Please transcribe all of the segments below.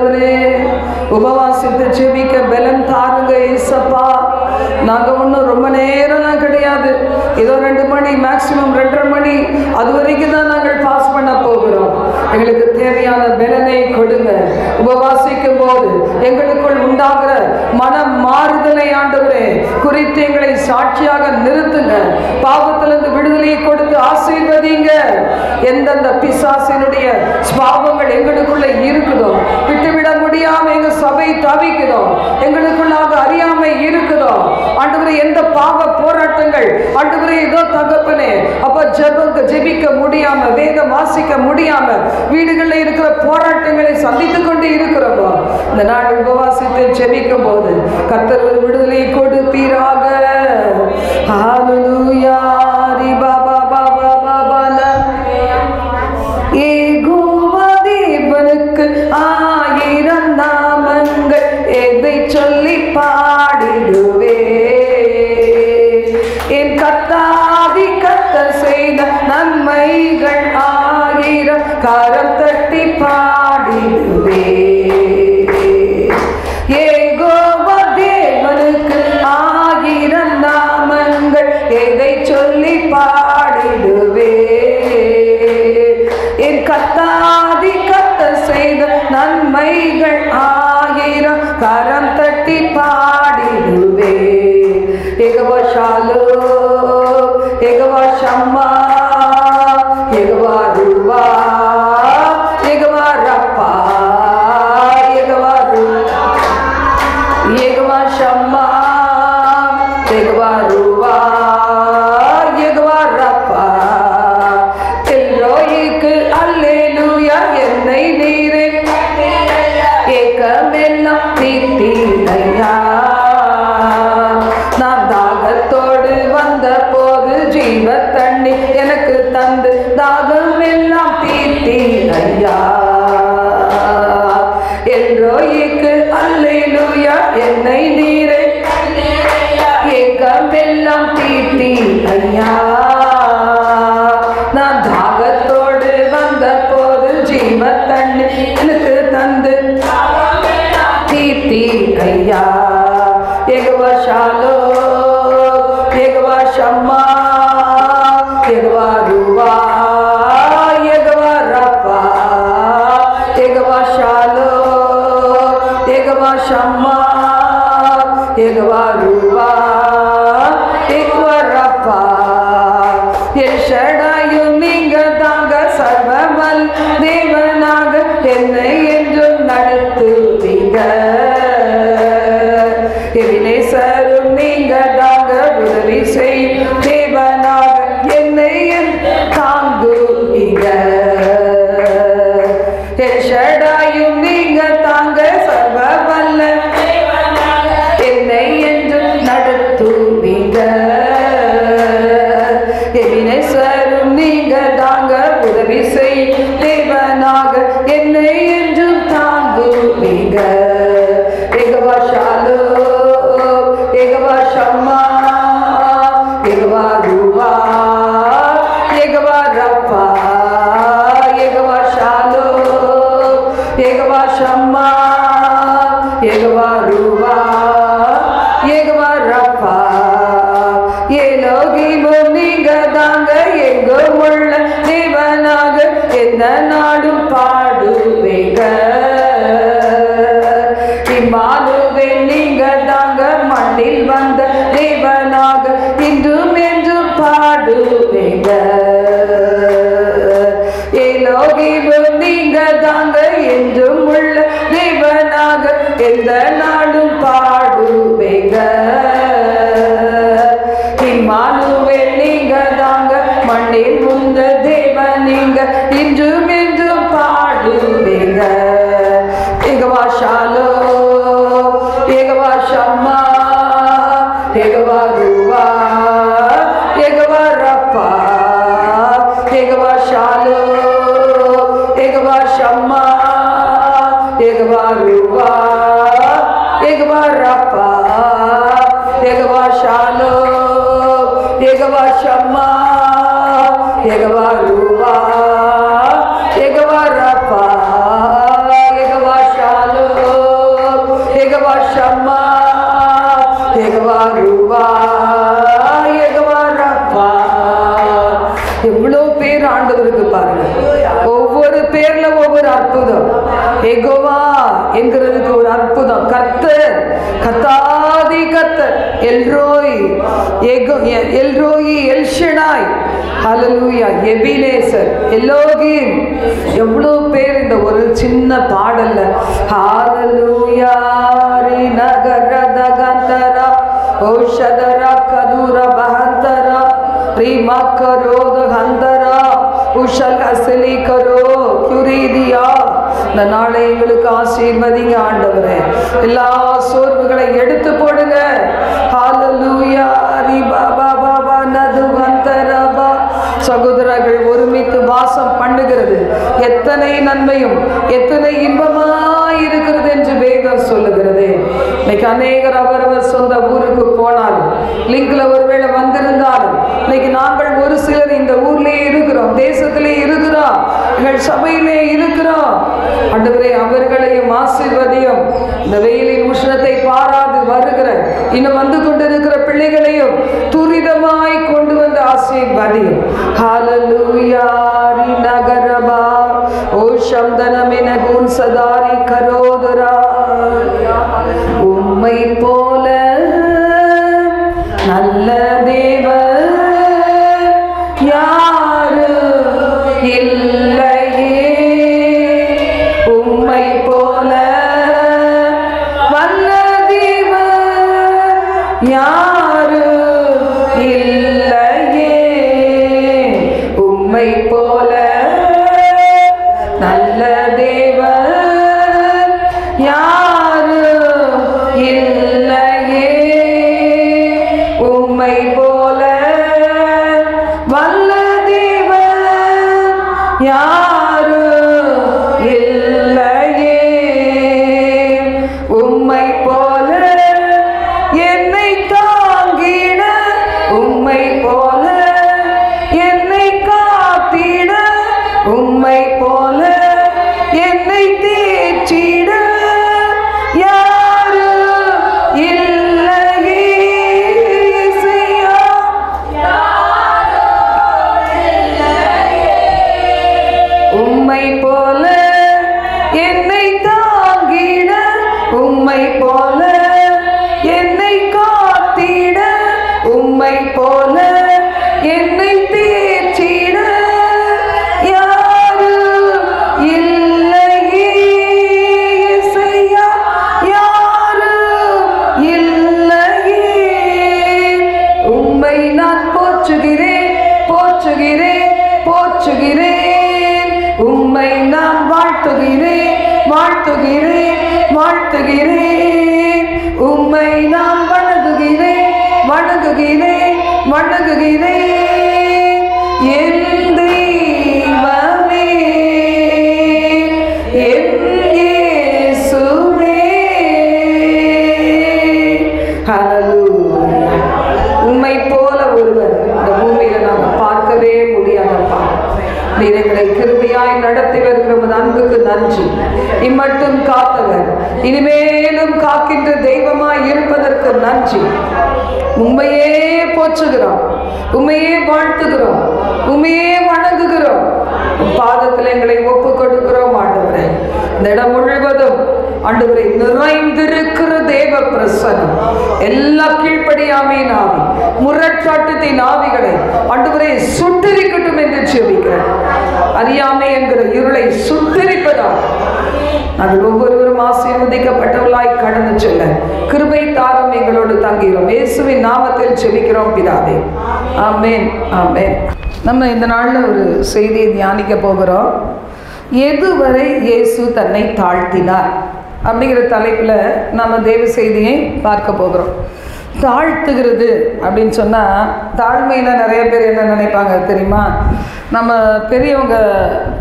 ஆண்டவரே, உபவாசித்து ஜெபிக்க பலம் தாருங்க ஏசப்பா. நாங்கள் ஒன்றும் ரொம்ப நேரம்லாம் கிடையாது, ஏதோ 2 மணி, மேக்சிமம் 2:30 மணி, அது வரைக்கும் தான் நாங்கள் பாஸ் பண்ண போகிறோம். எங்களுக்கு தேவையான பலனை கொடுங்க. உபவாசிக்கும் போது எங்களுக்குள் உண்டாகிற மனம் மாறுதலை ஆண்டவரே குறித்து எங்களை சாட்சியாக நிறுத்துங்க. பாவத்திலிருந்து விடுதலையை கொடுத்து ஆசீர்வதிங்க. எந்தெந்த பிசாசினுடைய பாவங்கள் எங்களுக்குள்ள இருக்குதோ, விட்டுவிட முடியாம எங்க சபை தவிக்கிறோம், எங்களுக்குள்ளாக அறியாமை இருக்குதோ ஆண்டவரே, எந்த பாவ போராட்டங்கள் ஆண்டவரே இதோ தகப்பனே அப்ப ஜெபிக்க முடியாம, வேதம் வாசிக்க முடியாம வீடுகளில் இருக்கிற போராட்டங்களை சந்தித்துக் கொண்டு இருக்கிறோமோ, இந்த நாள் உபவாசித்து ஜெபிக்கும் போது கர்த்தர் விடுதலை கொடுப்பீராக. ஹல்லேலூயா. ரிபாபா பாபா பாபால யெகோவா தேவனுக்கு 1000 நாமங்கள், எதை சொல்லி பாடிடுவே. என் கர்த்தாதி கர்த்தர் செய்த நன்மைகள் 1000 கரம் தட்டி பாடிடுவே. யெகோவா தேவனுக்கு 1000 நாமங்கள், எதை சொல்லி பாடிடுவே. என் கர்த்தாதி கர்த்தர் செய்த நன்மைகள் 1000 கரம் தட்டி பாடிடுவே. யெகோவா ஷாலோம், யெகோவா ஷம்மா, யெகோவா ருவா, யெகோவா ரப்பா, யெகோவா ருவா, யெகோவா ஷம்மா, யெகோவா ருவா, யெகோவா ரப்பா. எல்ரோயிக்கு அல்லேலூயா, என்னை நீரே ஏக்கமெல்லாம் தீர்த்தீரையா. நான் தாகத்தோடு வந்த போது ஜீவ தண்ணி எனக்கு தந்து தாகம் எல்லாம் தீர்த்தீரையா. எல்ரோயிக்கு அல்லேலூயா, என்னை நீரே ஏக்கமெல்லாம் தீர்த்தீரையா. நான் தாகத்தோடு வந்த போது ஜீவ தண்ணி எனக்கு தந்து தீர்த்தீரையா. யெகோவா ஷாலோம், யெகோவா ஷம்மா, யெகோவா ருவா, யெகோவா ரப்பா, யெகோவா ஷாலோம், யெகோவா ஷம்மா, யெகோவா ருவா, யெகோவா ரப்பா. என் ஷடாயும் நீங்க தாங்க, சர்வவல் தேவனாக என்னை என்றும் நடத்துவீங்க. எபினேசரும் நீங்க தாங்க, உதவி செய்யும் தேவனாக என்னை தாங்குவீங்க. என் ஷடாயும் நீங்க தாங்க, சர்வவல்ல என்னை என்றும் நடத்துவீங்க. எபினேசரும் நீங்க தாங்க, உதவி செய்யும் தேவனாக என்னை என்றும் தாங்குவீங்க. யெகோவா ஷாலோம், யெகோவா ஷம்மா, யெகோவா ருவா, யெகோவா ரப்பா, யெகோவா ஷாலோம், யெகோவா ஷம்மா, யெகோவா ருவா, யெகோவா ரப்பா. எலோகிமும் நீங்க தாங்க, எங்கும் உள்ள தேவனாக எந்த நாடும் பாடுவேங்க. இம்மானுவேல் நீங்க தாங்க, மண்ணில் வந்த தேவனாக இன்றும் என்றும் பாடுவேங்க. எலோகிமும் நீங்க தாங்க, என்றும் உள்ள தேவனாக எந்த நாடும் பாடுவேங்க. இம்மானுவேல் நீங்க தாங்க, மண்ணில் முந்த தேவன் நீங்க இன்றும் என்றும் பாடுவேங்க. யெகோவா ஷாலோம், யெகோவா ஷம்மா, யெகோவா ருவா, யெகோவா ரப்பா, யெகோவா ஷாலோம், யெகோவா ஷம்மா, யெகோவா ருவா, யெகோவா ரப்பா, யெகோவா ஷாலோம், யெகோவா ஷம்மா, யெகோவா ருவா, யெகோவா ரப்பா, யெகோவா ஷாலோம். எகோவா என்கிறதுக்கு ஒரு அற்புதம். கர்த்தர், கர்த்தாதி கர்த்தர், எல்ரோய், எல்ரோயி, எல்ஷடாய், ஹல்லேலூயா, எபினேசர், எலோகிம். எவ்வளோ பேர் இந்த ஒரு சின்ன பாடல்ல ஹல்லேலூயா ரி நகரதகந்தரா ஓஷதரா கதுர பஹந்தரா ரிமா கரோத ஹந்தரா உஷல் அசலி கரோ குரிதியா. இந்த நாளை எங்களுக்கு ஆசீர்வதிங்க ஆண்டவரே. எல்லா சோர்வுகளை எடுத்து போடுங்க. ஹல்லேலூயா ரி பாபா பாபா நது வந்தரபா. சகோதரர்கள் ஒருமித்து வாசம் பண்ணுகிறது எத்தனை நன்மையும் எத்தனை இன்பமாய் இருக்கிறது என்று வேதம் சொல்லுகிறது. இன்னைக்கு அநேகர் அவரவர் சொந்த ஊருக்கு போனாலும், லிங்க்ல ஒருவேளை வந்திருந்தாலும், இன்னைக்கு நாங்கள் ஒரு சிலர் இந்த ஊர்லயே இருக்கிறோம், தேசத்திலே இருக்கிறோம், எங்கள் சபையிலே இருக்கிறோம். ஆண்டவரே, அவர்களையும் ஆசீர்வதியும். இந்த வெயிலின் உஷ்ணத்தை பாராது வருகிற இன்னும் வந்து கொண்டிருக்கிற பிள்ளைகளையும் துரிதமாய் கொண்டு வந்து ஆசீர்வதியும். ஹல்லேலூயா ரி நகரபா ஓ சம்தனமின குன்சதாரி கரோதரா. உம்மை போல நல்ல தேவன் யாரும் இல்லையே. உம்மை போல வல்ல தேவன் யாரும் இல்லையே. உம்மை போல நல்ல தேவன் யாரும் இல்லையே. உம்மை போல வல்ல தேவன் யாரும் இல்லையே. உம்மை போல என்னை தாங்கிட, உம்மை போல என்னை காத்திட, உம்மை போல என்னை தேற்றிட யாரும் இல்லையே. இசையா உம்மை போல என்னை தாங்கிட, உம்மை போல என்னை காத்திட, உம்மை போல என்னை தேற்றிட யாரும் இல்லையே. இசையா யாரும் இல்லையே. உம்மை நான் போற்றுகிறேன், போற்றுகிறேன், போற்றுகிறேன். உம்மை நான் வாழ்த்துகிறேன், வாழ்த்துகிறேன், வாழ்த்துகிறேன். உம்மை நான் வணங்குகிறேன், வணங்குகிறேன், வணங்குகிறேன். என் தெய்வமே, என் இயேசுவே. ஹல்லேலூயா. உம்மை போல ஒருவர் இந்த பூமியில நாம் பார்க்கவே முடியாதப்பா. நீர் எங்களை கிருபையாய் நடத்தி வருகிற உமது அன்புக்கு நன்றி. இம்மட்டும் காத்தவர், இனிமேலும் காக்கின்ற தெய்வமாய் இருப்பதற்கு நன்றி. உம்மையே போற்றுகிறோம், உம்மையே வாழ்த்துகிறோம், உம்மையே வணங்குகிறோம். பாதத்தில் எங்களை ஒப்பு கொடுக்கிறோம் ஆண்டவரே. இந்த இடம் முழுவதும் ஆண்டவரே நிறைந்திருக்கிற தேவ பிரசன்னம், எல்லா கீழ்ப்படியாமையின் ஆவி, முரட்டாட்டத்தின் ஆவிகளை ஆண்டவரே சுட்டரிக்கட்டும் என்று ஜெபிக்கிறேன். அறியாமை என்கிற இருளை சுட்டரிப்பதாக நாங்கள் ஒவ்வொருவரும் ஆசீர்வதிக்கப்பட்டவர்களாய் கடந்து செல்ல கிருபை தாரும் எங்களோடு தங்குகிறோம். இயேசுவின் நாமத்தில் ஜெபிக்கிறோம் பிதாவே. ஆமென், ஆமென். நம்ம இந்த நாளில் ஒரு செய்தியை தியானிக்க போகிறோம். எதுவரை இயேசு தன்னை தாழ்த்தினார் அப்படிங்கிற தலைப்பில் நம்ம தேவ செய்தியை பார்க்க போகிறோம். தாழ்த்துகிறது அப்படின்னு சொன்னால், தாழ்மையில் நிறைய பேர் என்ன நினைப்பாங்க தெரியுமா? நம்ம பெரியவங்க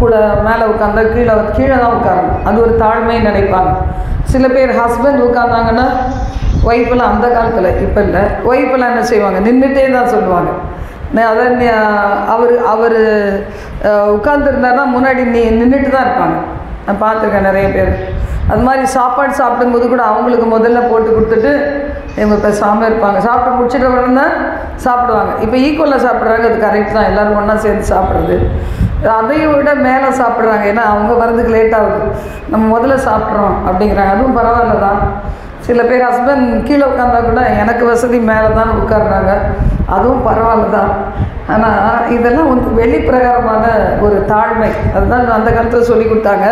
கூட மேலே உட்காந்தா கீழே தான் உட்காரணும், அது ஒரு தாழ்மை நினைப்பாங்க. சில பேர் ஹஸ்பண்ட் உட்காந்தாங்கன்னா, ஒய்ஃபெல்லாம் அந்த காலத்தில், இப்போ இல்லை, ஒய்ஃபெல்லாம் என்ன செய்வாங்க, நின்றுட்டே தான் சொல்லுவாங்க. அதான் அவர் உட்காந்துருந்தாருன்னா முன்னாடி நின்றுட்டு தான் இருப்பாங்க. நான் பார்த்துருக்கேன் நிறைய பேர். அது மாதிரி சாப்பாடு சாப்பிடும்போது கூட அவங்களுக்கு முதல்ல போட்டு கொடுத்துட்டு இவங்க பேசாமல் இருப்பாங்க. சாப்பிட்டு முடிச்சுட்டு உடனே தான் சாப்பிடுவாங்க. இப்போ ஈக்குவலாக சாப்பிட்றாங்க, அது கரெக்ட் தான், எல்லோரும் ஒன்றா சேர்ந்து சாப்பிட்றது. அதையும் விட மேலே சாப்பிட்றாங்க. ஏன்னா அவங்க வரதுக்கு லேட் ஆகுது, நம்ம முதல்ல சாப்பிட்றோம் அப்படிங்கிறாங்க. அதுவும் பரவாயில்ல தான். சில பேர் ஹஸ்பண்ட் கீழே உட்காந்தா கூட எனக்கு வசதி மேலே தான் உட்காடுறாங்க, அதுவும் பரவாயில்ல தான். ஆனால் இதெல்லாம் வந்து வெளிப்பிரகாரமான ஒரு தாழ்மை. அதுதான் அந்த காலத்தில் சொல்லி கொடுத்தாங்க.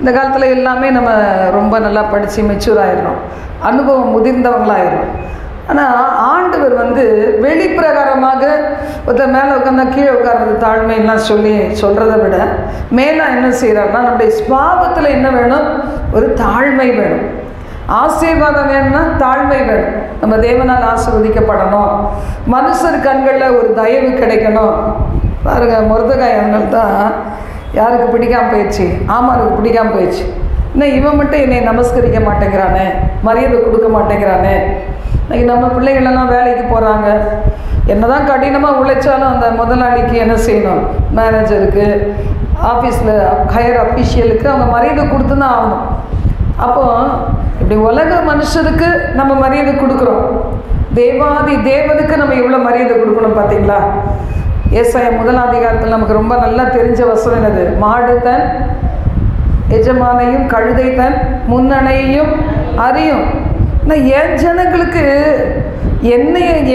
இந்த காலத்தில் எல்லாமே நம்ம ரொம்ப நல்லா படித்து மெச்சூர் ஆகிடுறோம், அனுபவம் முதிர்ந்தவங்களாகிடுறோம். ஆனால் ஆண்டவர் வந்து வெளிப்பிரகாரமாக ஒருத்தர் மேலே உட்காந்தா கீழே உட்கார்றது தாழ்மைலாம் சொல்கிறத விட மேலே என்ன செய்கிறாருன்னா, நம்முடைய ஸ்வாபத்தில் என்ன வேணும்? ஒரு தாழ்மை வேணும். ஆசீர்வாதம் வேணும்னா தாழ்மை வேணும். நம்ம தேவனால் ஆசீர்வதிக்கப்படணும், மனுஷர் கண்களில் ஒரு தயவு கிடைக்கணும். பாருங்கள், மொர்தெகாய் அதனால தான் யாருக்கு பிடிக்காமல் போயிடுச்சு? ஆமாருக்கு பிடிக்காமல் போயிடுச்சு. இன்னும் இவன் மட்டும் என்னை நமஸ்கரிக்க மாட்டேங்கிறானே, மரியாதை கொடுக்க மாட்டேங்கிறானே. இன்றைக்கி நம்ம பிள்ளைகளெல்லாம் வேலைக்கு போகிறாங்க, என்ன தான் கடினமாக உழைச்சாலும் அந்த முதலாளிக்கு என்ன செய்யணும்? மேனேஜருக்கு, ஆஃபீஸில் ஹையர் அஃபீஷியலுக்கு அவங்க மரியாதை கொடுத்து தான் ஆகணும். அப்போது இப்படி உலக மனுஷருக்கு நம்ம மரியாதை கொடுக்குறோம், தேவாதி தேவனுக்கு நம்ம எவ்வளோ மரியாதை கொடுக்கணும் பார்த்தீங்களா? ஏசாயா 1ஆம் அதிகாரத்தில் நமக்கு ரொம்ப நல்லா தெரிஞ்ச வசனம் என்னது? மாடு தன் எஜமானையும் கழுதை தன் முன்னணையையும் அறியும். ஆனால் என் ஜனங்களுக்கு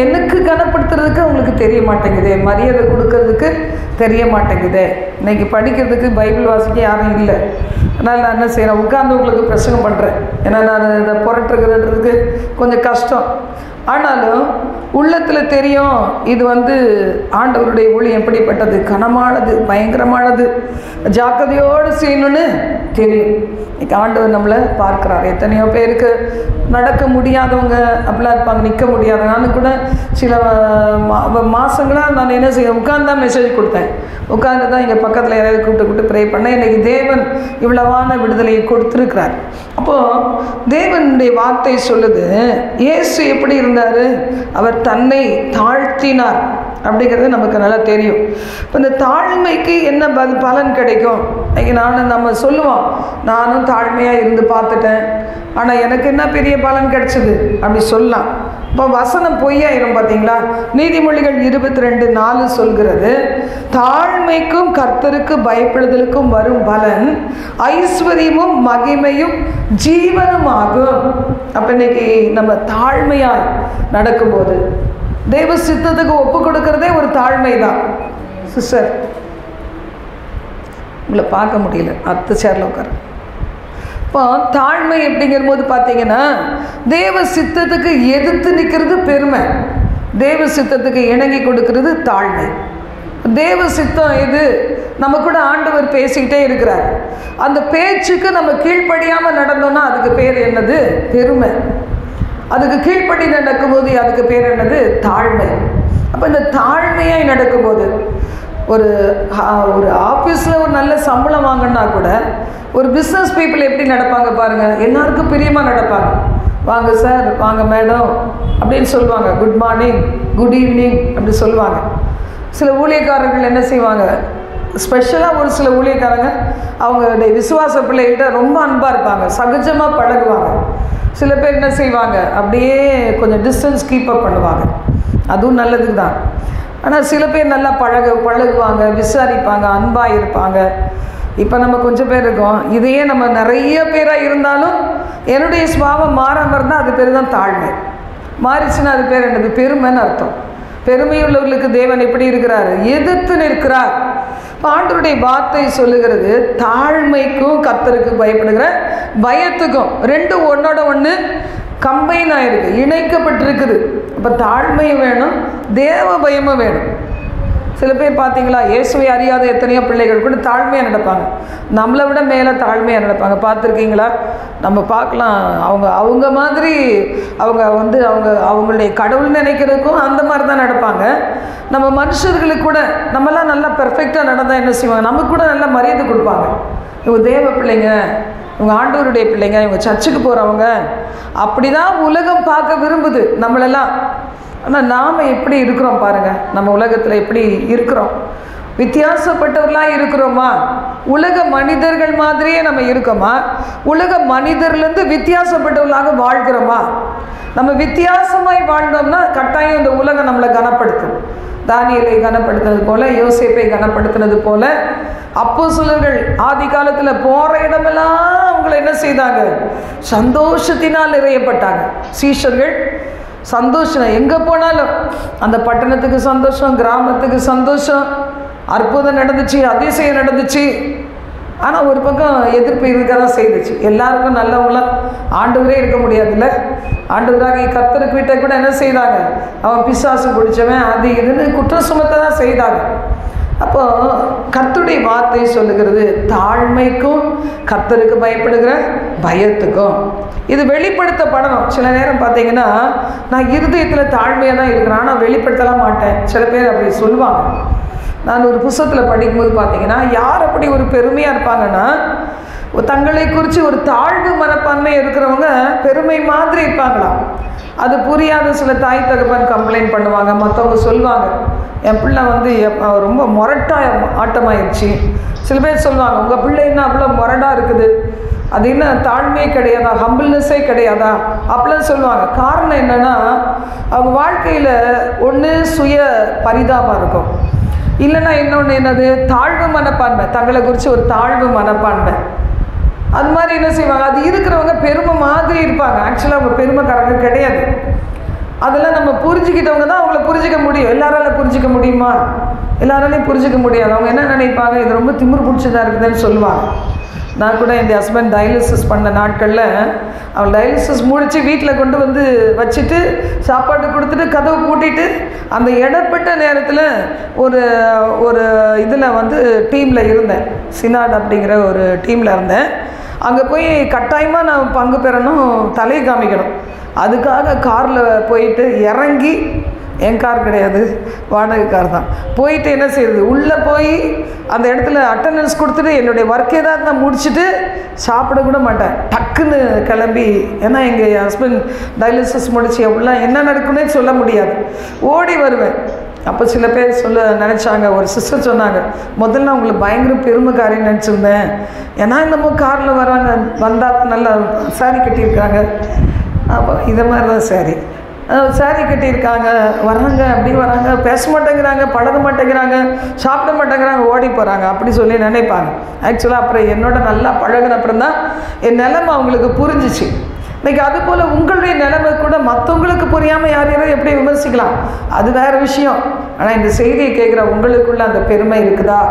எனக்கு கனப்படுத்துறதுக்கு அவங்களுக்கு தெரிய மாட்டேங்குது, மரியாதை கொடுக்கறதுக்கு தெரிய மாட்டேங்குது. இன்றைக்கி படிக்கிறதுக்கு பைபிள் வாசிக்க யாரும் இல்லை. அதனால் நான் என்ன செய்கிறேன்? உட்கார்ந்து உங்களுக்கு பிரசங்கம் பண்ணுறேன். ஏன்னா நான் இதை புரட்டுறதுக்கு கொஞ்சம் கஷ்டம். ஆனாலும் உள்ளத்தில் தெரியும், இது வந்து ஆண்டவருடைய ஊழியம் எப்படிப்பட்டது, கனமானது, பயங்கரமானது, ஜாக்கிரதையோடு செய்யணும்னு தெரியும். இன்றைக்கி ஆண்டவர் நம்மளை பார்க்குறாரு. எத்தனையோ பேருக்கு நடக்க முடியாதவங்க அப்படிலாம் இருப்பாங்க, நிற்க முடியாதவங்க. நான் கூட சில மாதங்களாக நான் என்ன செய்ய உட்கார்ந்து தான் மெசேஜ் கொடுத்தேன். உட்கார்ந்து தான் இங்கே பக்கத்தில் யாராவது கூப்பிட்டு ப்ரே பண்ணேன். இன்றைக்கி தேவன் இவ்வளவான விடுதலையை கொடுத்துருக்கிறார். அப்போது தேவனுடைய வார்த்தை சொல்லுது, இயேசு எப்படி இருந்தார்? அவர் தன்னை தாழ்த்தினார் அப்படிங்கிறது நமக்கு நல்லா தெரியும். இப்போ இந்த தாழ்மைக்கு என்ன பலன் கிடைக்கும்? இன்றைக்கி நம்ம சொல்லுவோம், நானும் தாழ்மையாக இருந்து பார்த்துட்டேன், ஆனால் எனக்கு என்ன பெரிய பலன் கிடைச்சிது அப்படி சொல்லலாம். இப்போ வசனம் பொய்யாயிரும் பார்த்தீங்களா? நீதிமொழிகள் 22:4 சொல்கிறது, தாழ்மைக்கும் கர்த்தருக்கு பயப்படுதலுக்கும் வரும் பலன் ஐஸ்வர்யமும் மகிமையும் ஜீவனும் ஆகும். அப்போ இன்னைக்கு நம்ம தாழ்மையாய் நடக்கும்போது தெய்வ சித்தத்துக்கு ஒப்பு கொடுக்கறதே ஒரு தாழ்மை தான். சிஸ்டர், உங்களை பார்க்க முடியல, அடுத்த சேரில் உட்கார. இப்போ தாழ்மை அப்படிங்கிற போது பார்த்தீங்கன்னா, தேவ சித்தத்துக்கு எதிர்த்து நிற்கிறது பெருமை, தேவ சித்தத்துக்கு இணங்கி கொடுக்கறது தாழ்மை. தேவ சித்தம் இது நம்ம கூட ஆண்டவர் பேசிக்கிட்டே இருக்கிறார். அந்த பேச்சுக்கு நம்ம கீழ்ப்படியாமல் நடந்தோம்னா அதுக்கு பேர் என்னது? பெருமை. அதுக்கு கீழ்ப்படி நடக்கும்போது அதுக்கு பேர் என்னது? தாழ்மை. அப்போ இந்த தாழ்மையாய் நடக்கும்போது ஒரு ஆஃபீஸில் ஒரு நல்ல சம்பளம் வாங்கினா கூட ஒரு பிஸ்னஸ் பீப்புள் எப்படி நடப்பாங்க பாருங்கள், எல்லாருக்கும் பிரியமாக நடப்பாங்க. வாங்க சார், வாங்க மேடம் அப்படின்னு சொல்லுவாங்க, குட் மார்னிங், குட் ஈவினிங் அப்படி சொல்லுவாங்க. சில ஊழியக்காரர்கள் என்ன செய்வாங்க, ஸ்பெஷலாக ஒரு சில ஊழியக்காரங்க அவங்களுடைய விசுவாச பிள்ளைகிட்ட ரொம்ப அன்பாக இருப்பாங்க, சகஜமாக பழகுவாங்க. சில பேர் என்ன செய்வாங்க, அப்படியே கொஞ்சம் டிஸ்டன்ஸ் கீப்பப் பண்ணுவாங்க, அதுவும் நல்லதுக்கு தான். ஆனால் சில பேர் நல்லா பழகுவாங்க, விசாரிப்பாங்க, அன்பாக இருப்பாங்க. இப்போ நம்ம கொஞ்சம் பேர் இருக்கோம், இதையே நம்ம நிறைய பேராக இருந்தாலும் என்னுடைய சுபாவம் மாறாமல் இருந்தால் அது பேர் தான் தாழ்மை. மாறிச்சுன்னா அது பேர் என்னது? பெருமைன்னு அர்த்தம். பெருமையுள்ளவர்களுக்கு தேவன் எப்படி இருக்கிறார்? எதிர்த்து நிற்கிறார். ஆண்டவருடைய வார்த்தை சொல்லுகிறது, தாழ்மைக்கும் கர்த்தருக்கு பயப்படுகிற பயத்துக்கும் ரெண்டும் ஒன்னோட ஒன்று கம்பைன் ஆகிருக்கு, இணைக்கப்பட்டிருக்குது. அப்போ தாழ்மையும் வேணும், தேவ பயமும் வேணும். சில பேர் பார்த்தீங்களா, இயேசுவை அறியாத எத்தனையோ பிள்ளைகள் கூட தாழ்மையாக நடப்பாங்க, நம்மளை விட மேலே தாழ்மையாக நடப்பாங்க. பார்த்துருக்கீங்களா? நம்ம பார்க்கலாம், அவங்க மாதிரி அவங்களுடைய கடவுள் நினைக்கிறதுக்கும் அந்த மாதிரி தான் நடப்பாங்க. நம்ம மனுஷர்களுக்கு கூட நம்மலாம் நல்லா பெர்ஃபெக்டாக நடந்தால் என்ன செய்வாங்க, நமக்கு கூட நல்லா மரியாதை கொடுப்பாங்க. இவங்க தேவ பிள்ளைங்க, இவங்க ஆண்டவருடைய பிள்ளைங்க, இவங்க சர்ச்சுக்கு போகிறவங்க, அப்படி தான் உலகம் பார்க்க விரும்புது நம்மளெல்லாம். ஆனால் நாம் எப்படி இருக்கிறோம் பாருங்கள், நம்ம உலகத்தில் எப்படி இருக்கிறோம்? வித்தியாசப்பட்டவர்களாக இருக்கிறோமா? உலக மனிதர்கள் மாதிரியே நம்ம இருக்கோமா? உலக மனிதர்லேருந்து வித்தியாசப்பட்டவர்களாக வாழ்கிறோமா? நம்ம வித்தியாசமாய் வாழ்ந்தோம்னா கட்டாயம் இந்த உலகம் நம்மளை கனப்படுத்தும். தானியேலை கனப்படுத்தினது போல, யோசேப்பை கனப்படுத்தினது போல, அப்போஸ்தலர்கள் ஆதி காலத்தில் போகிற இடமெல்லாம் அவங்களை என்ன செய்தாங்க? சந்தோஷத்தினால் நிறையப்பட்டாங்க. சீஷர்கள் சந்தோஷம், எங்கே போனாலும் அந்த பட்டணத்துக்கு சந்தோஷம், கிராமத்துக்கு சந்தோஷம், அற்புதம் நடந்துச்சு, அதிசயம் நடந்துச்சு. ஆனால் ஒரு பக்கம் எதிர்ப்பு இருக்க தான் செய்துச்சு. எல்லாருக்கும் நல்லவங்களாம் ஆண்டவரே இருக்க முடியாதுல்ல. ஆண்டவராக கர்த்தருக்கு வீட்டை கூட என்ன செய்தாங்க? அவன் பிசாசு பிடிச்சவன், அது இதுன்னு குற்றம் சுமத்த தான் செய்தாங்க. அப்போது கர்த்தருடைய வார்த்தை சொல்லுகிறது, தாழ்மைக்கும் கர்த்தருக்கு பயப்படுகிற பயத்துக்கும் இது வெளிப்படுத்தப்படணும். சில நேரம் பார்த்தீங்கன்னா, நான் இருதயத்தில் தாழ்மையாக தான் இருக்கிறேன், ஆனால் வெளிப்படுத்தலாம் மாட்டேன். சில பேர் அப்படி சொல்லுவாங்க. நான் ஒரு புத்தகத்தில் படிக்கும்போது பார்த்தீங்கன்னா, யார் அப்படி ஒரு பெருமையாக இருப்பாங்கன்னா, தங்களை குறித்து ஒரு தாழ்வு மனப்பான்மை இருக்கிறவங்க பெருமை மாதிரி இருப்பாங்களாம். அது புரியாத சில தாய் தகப்பன் கம்ப்ளைண்ட் பண்ணுவாங்க. மற்றவங்க சொல்லுவாங்க, என் பிள்ளை வந்து ரொம்ப மொரட்டாக ஆட்டமாயிடுச்சு. சில பேர் சொல்லுவாங்க, உங்கள் பிள்ளை என்ன அவ்வளோ மொரடாக இருக்குது, அது என்ன தாழ்மையே கிடையாதா, ஹம்பிள்னஸே கிடையாதா அப்படிலாம் சொல்லுவாங்க. காரணம் என்னென்னா, அவங்க வாழ்க்கையில் ஒன்று சுய பரிதாபம் இருக்கும், இல்லைன்னா இன்னொன்று என்னது, தாழ்வு மனப்பான்மை, தங்களை குறித்து ஒரு தாழ்வு மனப்பான்மை. அது மாதிரி என்ன செய்வாங்க, அது இருக்கிறவங்க பெருமை மாதிரி இருப்பாங்க. ஆக்சுவலாக அவங்க பெருமைக்காரங்க கிடையாது. அதெல்லாம் நம்ம புரிஞ்சுக்கிட்டவங்க தான் அவங்கள புரிஞ்சிக்க முடியும். எல்லாராலையும் புரிஞ்சிக்க முடியுமா? எல்லாராலையும் புரிஞ்சிக்க முடியாது. அவங்க என்ன நினைப்பாங்க, இது ரொம்ப திமிர் பிடிச்சதாக இருக்குதுன்னு சொல்லுவாங்க. நான் கூட என் ஹஸ்பண்ட் டயாலிசிஸ் பண்ண நாட்களில் அவன் டயாலிசிஸ் முடித்து வீட்டில் கொண்டு வந்து வச்சுட்டு சாப்பாடு கொடுத்துட்டு கதவு பூட்டிட்டு அந்த இடப்பட்ட நேரத்தில் ஒரு இதில் வந்து டீமில் இருந்தேன். சினாட் அப்படிங்கிற ஒரு டீமில் இருந்தேன். அங்கே போய் கட்டாயமாக நான் பங்கு பெறணும், தலை காமிக்கணும். அதுக்காக காரில் போயிட்டு இறங்கி, என் கார் கிடையாது, வாடகை கார் தான், போயிட்டு என்ன செய்யுது, உள்ளே போய் அந்த இடத்துல அட்டண்டன்ஸ் கொடுத்துட்டு என்னுடைய ஒர்க் ஏதாவது நான் முடிச்சுட்டு சாப்பிட கூட மாட்டேன். டக்குன்னு கிளம்பி, ஏன்னா எங்கள் ஹஸ்பண்ட் டயாலிசிஸ் முடிச்சு எவ்வளோ என்ன நடக்குன்னே சொல்ல முடியாது, ஓடி வருவேன். அப்போ சில பேர் நினச்சாங்க, ஒரு சிஸ்டர் சொன்னாங்க, முதல்ல அவங்களுக்கு பயங்கர பெருமைக்காரின்னு நினச்சிருந்தேன். ஏன்னா என்னமோ காரில் வந்தால் நல்லா சாரி கட்டியிருக்காங்க. அப்போ இதை மாதிரி தான் சாரி கட்டியிருக்காங்க, வராங்க, அப்படி வராங்க, பேச மாட்டேங்கிறாங்க, பழக மாட்டேங்கிறாங்க, சாப்பிட மாட்டேங்கிறாங்க, ஓடி போகிறாங்க, அப்படி சொல்லி நினைப்பாங்க. ஆக்சுவலாக அப்புறம் என்னோட நல்லா பழகின அப்புறம் தான் என் நிலைமை அவங்களுக்கு புரிஞ்சிச்சு. இன்றைக்கி அதுபோல் உங்களுடைய நிலைமை கூட மற்றவங்களுக்கு புரியாமல் யாரையும் எப்படி விமர்சிக்கலாம், அது வேறு விஷயம். ஆனால் இந்த செய்தியை கேட்குற உங்களுக்குள்ள அந்த பெருமை இருக்குதா?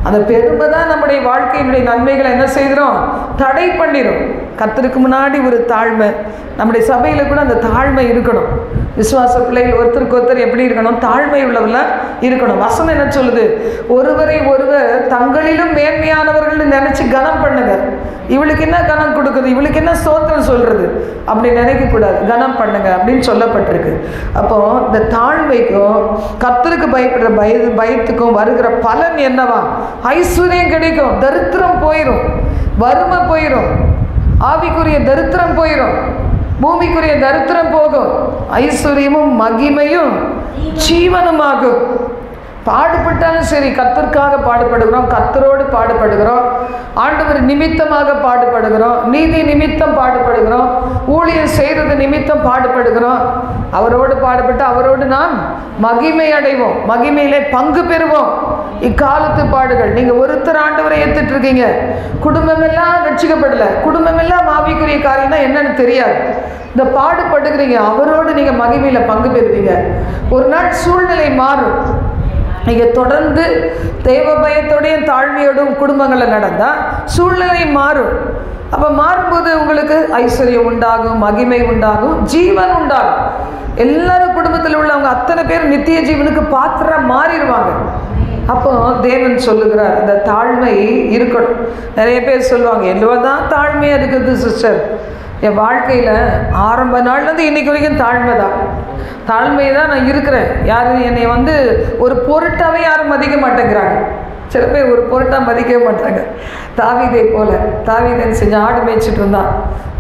அந்த பெருமை தான் நம்முடைய வாழ்க்கையினுடைய நன்மைகளை என்ன செய்கிறோம், தடை பண்ணிடும். கர்த்தருக்கு முன்னாடி ஒரு தாழ்மை, நம்முடைய சபையில் கூட அந்த தாழ்மை இருக்கணும். விசுவாச பிள்ளைகள் ஒருத்தருக்கு ஒருத்தர் எப்படி இருக்கணும், தாழ்மை உள்ளவர்களாக இருக்கணும். வசனம் என்ன சொல்லுது, ஒருவரை ஒருவர் தங்களிலும் மேன்மையானவர்கள்னு நினச்சி கனம் பண்ணுங்க. இவளுக்கு என்ன கனம் கொடுக்குது, இவளுக்கு என்ன ஸ்தோத்திரம் சொல்கிறது அப்படி நினைக்கக்கூடாது, கனம் பண்ணுங்க அப்படின்னு சொல்லப்பட்டிருக்கு. அப்போது இந்த தாழ்மைக்கும் கர்த்தருக்கு பயப்படுற பயத்துக்கும் வருகிற பலன் என்னவா, ஐஸ்வர்யம் கிடைக்கும், தரித்திரம் போயிடும், வறுமை போயிடும், ஆவிக்குரிய தரித்திரம் போயிடும், பூமிக்குரிய தரித்திரம் போகும், ஐஸ்வர்யமும் மகிமையும் ஜீவனுமாகும். பாடுபட்டாலும் சரி, கர்த்தருக்காக பாடுபடுகிறோம், கர்த்தரோடு பாடுபடுகிறோம், ஆண்டவர் நிமித்தமாக பாடுபடுகிறோம், நீதி நிமித்தம் பாடுபடுகிறோம், ஊழியம் செய்கிறது நிமித்தம் பாடுபடுகிறோம். அவரோடு பாடுபட்டு அவரோடு நாம் மகிமை அடைவோம், மகிமையிலே பங்கு பெறுவோம். இக்காலத்து பாடுகள், நீங்கள் ஒருத்தர் ஆண்டவரை ஏற்றுட்டு இருக்கீங்க, குடும்பமெல்லாம் ரட்சிக்கப்படலை, குடும்பமெல்லாம் ஆவிக்குரிய காரியம்னா என்னன்னு தெரியாது, இந்த பாடுபடுகிறீங்க, அவரோடு நீங்கள் மகிமையில் பங்கு பெறுவீங்க. ஒரு நாள் சூழ்நிலை மாறும். நீங்கள் தொடர்ந்து தேவ பயத்தோடையும் தாழ்மையோடும் குடும்பங்களில் நடந்தால் சூழ்நிலை மாறும். அப்போ மாறும்போது உங்களுக்கு ஐஸ்வர்யம் உண்டாகும், மகிமை உண்டாகும், ஜீவன் உண்டாகும். எல்லாரும் குடும்பத்தில் உள்ளவங்க அத்தனை பேர் நித்திய ஜீவனுக்கு பாத்திரம் மாறிடுவாங்க. அப்போ தேவன் சொல்லுகிறார், இந்த தாழ்மை இருக்கணும். நிறைய பேர் சொல்லுவாங்க, என்னவோ தான் தாழ்மையாக இருக்குது சிஸ்டர், என் வாழ்க்கையில் ஆரம்ப நாள்லேருந்து இன்றைக்கு வரைக்கும் தாழ்மை தான், தாழ்மையை தான் நான் இருக்கிறேன். யாரும் என்னை வந்து ஒரு பொருட்டாகவே யாரும் மதிக்க மாட்டேங்கிறாங்க. சில பேர் ஒரு பொருட்டாக மதிக்கவே மாட்டாங்க. தாவீதை போல், தாவீதன் செஞ்ச ஆடு மேய்ச்சிட்டு இருந்தான்.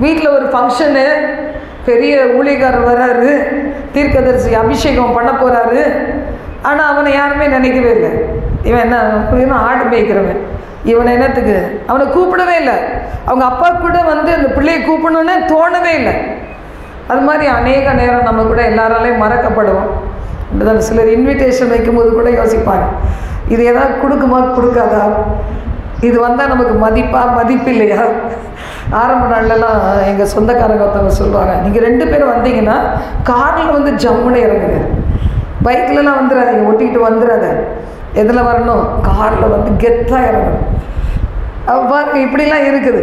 வீட்டில் ஒரு ஃபங்க்ஷனு, பெரிய ஊழியக்காரர் வர்றாரு, தீர்க்கதரிசி அபிஷேகம் பண்ண போகிறாரு. ஆனால் அவனை யாருமே நினைக்கவே இல்லை, இவன் என்ன ஆடு மேய்க்கிறவன், இவனை என்னத்துக்கு அவனை கூப்பிடவே இல்லை. அவங்க அப்பா கூட வந்து அந்த பிள்ளையை கூப்பிடணுன்னே தோணவே இல்லை. அது மாதிரி அநேக நேரம் நம்ம கூட எல்லாராலையும் மறக்கப்படுவோம். அப்படிதான் சிலர் இன்விடேஷன் வைக்கும்போது கூட யோசிப்பாங்க, இது ஏதாவது கொடுக்குமா கொடுக்காதா, இது வந்தால் நமக்கு மதிப்பு இல்லையா. ஆரம்ப நாள்லலாம் எங்கள் சொந்தக்காரங்க ஒருத்தவங்க சொல்லுவாங்க, நீங்கள் 2 பேரும் வந்தீங்கன்னா காரில் வந்து ஜம்முன்னு இறங்குங்க, பைக்லலாம் வந்துடாதீங்க, ஒட்டிக்கிட்டு வந்துடாத, எதில் வரணும் காரில் வந்து கெத்தாக இறங்கணும். பாருங்க இப்படிலாம் இருக்குது.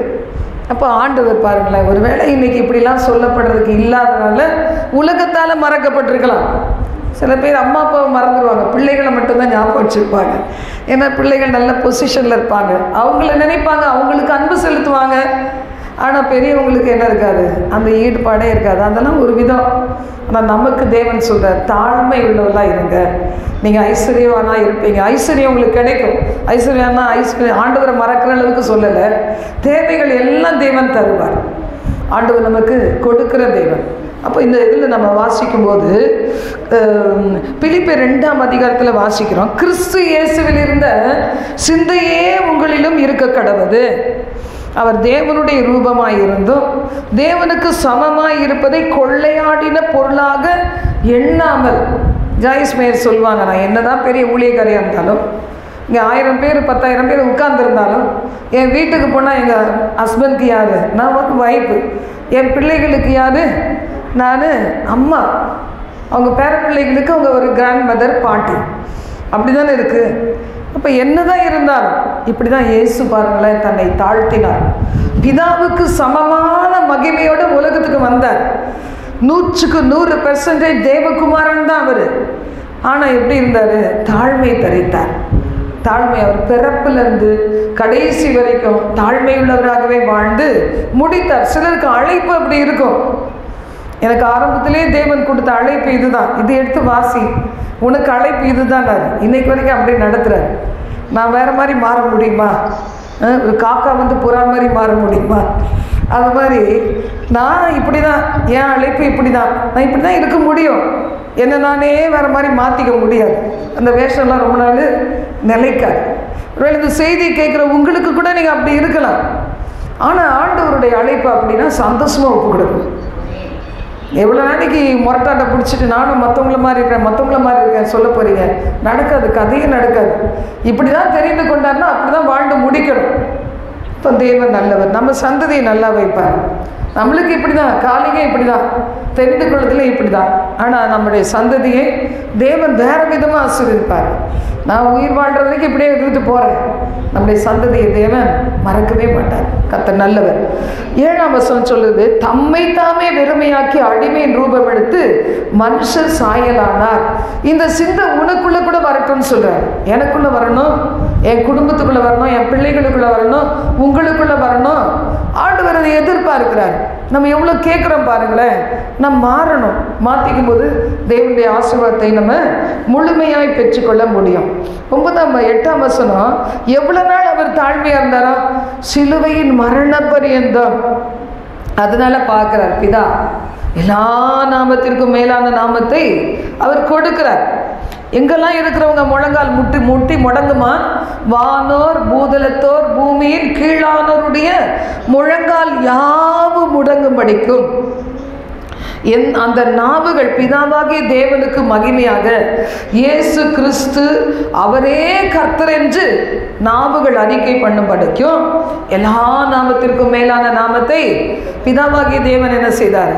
அப்போ ஆண்டவர் பாருங்களேன், ஒரு வேளை இன்றைக்கி இப்படிலாம் சொல்லப்படுறதுக்கு இல்லாதனால உலகத்தால் மறக்கப்பட்டிருக்கலாம். சில பேர் அம்மா அப்பாவை மறந்துடுவாங்க, பிள்ளைகளை மட்டும்தான் ஞாபகம் வச்சுருப்பாங்க. ஏன்னா பிள்ளைகள் நல்ல பொசிஷனில் இருப்பாங்க, அவங்கள நினைப்பாங்க, அவங்களுக்கு அன்பு செலுத்துவாங்க. ஆனால் பெரியவங்களுக்கு என்ன இருக்காது, அந்த ஈடுபாடே இருக்காது. அதெல்லாம் ஒரு விதம். ஆனால் நமக்கு தேவன் சொல்கிறார், தாழ்மை உள்ளவர்களாக இருங்க, நீங்கள் ஐஸ்வர்யவானாக இருப்பீங்க, ஐஸ்வர்யம் உங்களுக்கு கிடைக்கும். ஐஸ்வர்யானா ஆண்டவரை மறக்கிற அளவுக்கு சொல்லலை, தேவைகள் எல்லாம் தேவன் தருவார். ஆண்டவர் நமக்கு கொடுக்கிற தேவன். அப்போ இந்த இதில் நம்ம வாசிக்கும்போது பிலிப்பியர் 2ஆம் அதிகாரத்தில் வாசிக்கிறோம், கிறிஸ்து இயேசுவில் இருந்த சிந்தையே உங்களிலும் இருக்க கடவது. அவர் தேவனுடைய ரூபமாய் இருந்தும் தேவனுக்கு சமமாய் இருப்பதை கொள்ளையாடின பொருளாக எண்ணாமல். ஜாய்ஸ் மேயர் சொல்லுவாங்க, நான் என்னதான் பெரிய ஊழியக்காரியாக இருந்தாலும், இங்கே 1000 பேர் 10,000 பேர் உட்கார்ந்துருந்தாலும், என் வீட்டுக்கு போனால் எங்கள் ஹஸ்பண்ட்க்கு யார், நான் வந்து ஒய்ஃபு, என் பிள்ளைகளுக்கு யார், நான் அம்மா, அவங்க பேர பிள்ளைகளுக்கு அவங்க ஒரு கிராண்ட் மதர், பாட்டி, அப்படி தானே இருக்குது. அப்போ என்ன தான் இருந்தாலும் இப்படி தான் இயேசு பாருங்களேன் தன்னை தாழ்த்தினார். பிதாவுக்கு சமமான மகிமையோட உலகத்துக்கு வந்தார். 100க்கு 100% தேவகுமாரன் தான் அவர். ஆனால் எப்படி இருந்தார், தாழ்மை தரித்தார். தாழ்மை, அவர் பிறப்பிலிருந்து கடைசி வரைக்கும் தாழ்மையுள்ளவராகவே வாழ்ந்து முடித்தார். சிலருக்கு அழைப்பு அப்படி இருக்கும். எனக்கு ஆரம்பத்திலே தேவன் கொடுத்த அழைப்பு இதுதான், இது எடுத்து வாசி, உனக்கு அழைப்பு இதுதான். இன்னைக்கு வரைக்கும் அப்படி நடத்துகிறார். நான் வேறு மாதிரி மாற முடியுமா, ஒரு காக்கா வந்து புறா மாதிரி மாற முடியுமா, அது மாதிரி நான் இப்படி தான், என் அழைப்பு இப்படி தான், நான் இப்படி தான் இருக்க முடியும், என்னை நானே வேறு மாதிரி மாற்றிக்க முடியாது. அந்த வேஷம்லாம் ரொம்ப நாள் நிலைக்காது. ஒருவேளை இந்த செய்தியை கேட்குற உங்களுக்கு கூட நீங்கள் அப்படி இருக்கலாம். ஆனால் ஆண்டவருடைய அழைப்பு அப்படின்னா சந்தோஷமாக ஒப்பு கொடுக்கணும். எவ்வளோ நாளைக்கு முரட்டாட்டை பிடிச்சிட்டு நானும் மற்றவங்கள மாதிரி இருக்கேன் சொல்ல போகிறீங்க, நடக்காது, கதையே நடக்காது. இப்படி தான் தெரிந்து கொண்டார்னா அப்படி தான் வாழ்ந்து முடிக்கணும். இப்போ தேவன் நல்லவர், நம்ம சந்ததியை நல்லா வைப்பார். நம்மளுக்கு இப்படி தான், காலிங்க இப்படி தான், தெரிந்து கொள்வதில் இப்படி தான். ஆனால் நம்முடைய சந்ததியை தேவன் வேறு விதமாக ஆசீர்வதிப்பார். நான் உயிர் வாழ்கிற வரைக்கும் இப்படியே இருந்துட்டு போகிறேன், நம்முடைய சந்ததியை தேவன் மறக்கவே மாட்டார். கர்த்தர் நல்லவர். 7ஆம் வசனம் சொல்லுது, தம்மை தாமே வெறுமையாக்கி அடிமையின் ரூபம் எடுத்து மனுஷர் சாயலானார். இந்த சிந்தை உனக்குள்ளே கூட வரட்டும்னு சொல்கிறார். எனக்குள்ளே வரணும், என் குடும்பத்துக்குள்ளே வரணும், என் பிள்ளைகளுக்குள்ளே வரணும், உங்களுக்குள்ளே வரணும். ஆண்டவர் அதை எதிர்பார்க்கிறார். நம்ம எவ்வளோ கேட்குறோம் பாருங்களேன். நம்ம மாறணும். மாற்றிக்கும் போது தேவனுடைய ஆசீர்வாதத்தை நம்ம முழுமையாய் பெற்றுக்கொள்ள முடியும். 8ஆம் வசனம், எவ்வளோ நாள் அவர் தாழ்மையாக இருந்தாரா, சிலுவையின் மரண பரியந்தம். அதனால பார்க்கிறார் பிதா, எல்லா நாமத்திற்கும் மேலான நாமத்தை அவர் கொடுக்கிறார். எங்கெல்லாம் இருக்கிறவங்க முழங்கால் முட்டி முடங்குமா, வானோர் பூதலத்தோர் பூமியின் கீழானோருடைய முழங்கால் யாவும் முடங்கும்படிக்கும் அந்த நாவுகள் பிதாவாகிய தேவனுக்கு மகிமையாக இயேசு கிறிஸ்து அவரே கர்த்தர் என்று நாவுகள் அறிக்கை பண்ணும்படிக்கும் எல்லா நாமத்திற்கும் மேலான நாமத்தை பிதாவாகிய தேவன் என்ன செய்தார்,